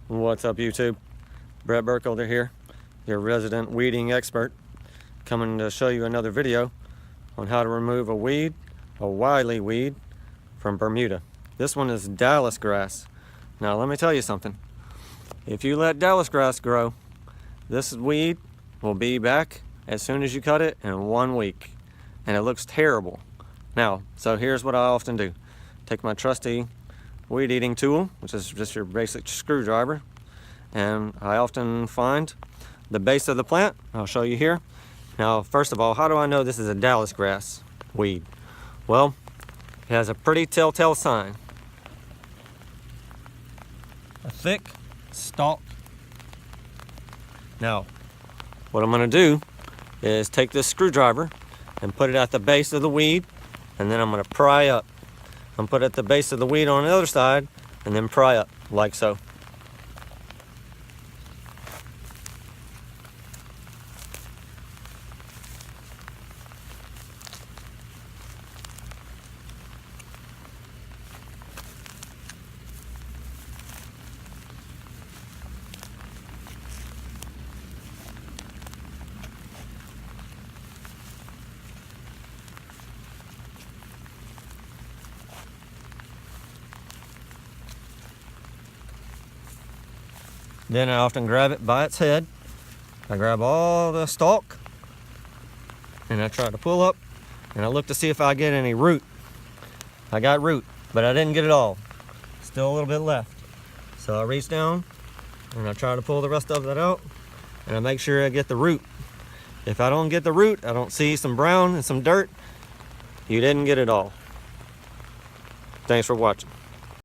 What's up, YouTube? Brett Burkholder here, your resident weeding expert, coming to show you another video on how to remove a weed, a wily weed, from Bermuda. This one is Dallisgrass. Now let me tell you something. If you let Dallisgrass grow, this weed will be back as soon as you cut it in 1 week. And it looks terrible. Now, so here's what I often do. Take my trusty weed eating tool, which is just your basic screwdriver, and I often find the base of the plant. I'll show you here. Now, first of all, how do I know this is a Dallisgrass weed? Well, it has a pretty telltale sign. A thick stalk. Now, what I'm going to do is take this screwdriver and put it at the base of the weed, and then I'm going to pry up. I'm put it at the base of the weed on the other side, and then pry up, like so. Then I often grab it by its head. I grab all the stalk and I try to pull up and I look to see if I get any root. I got root, but I didn't get it all. Still a little bit left. So I reach down and I try to pull the rest of that out and I make sure I get the root. If I don't get the root, I don't see some brown and some dirt, you didn't get it all. Thanks for watching.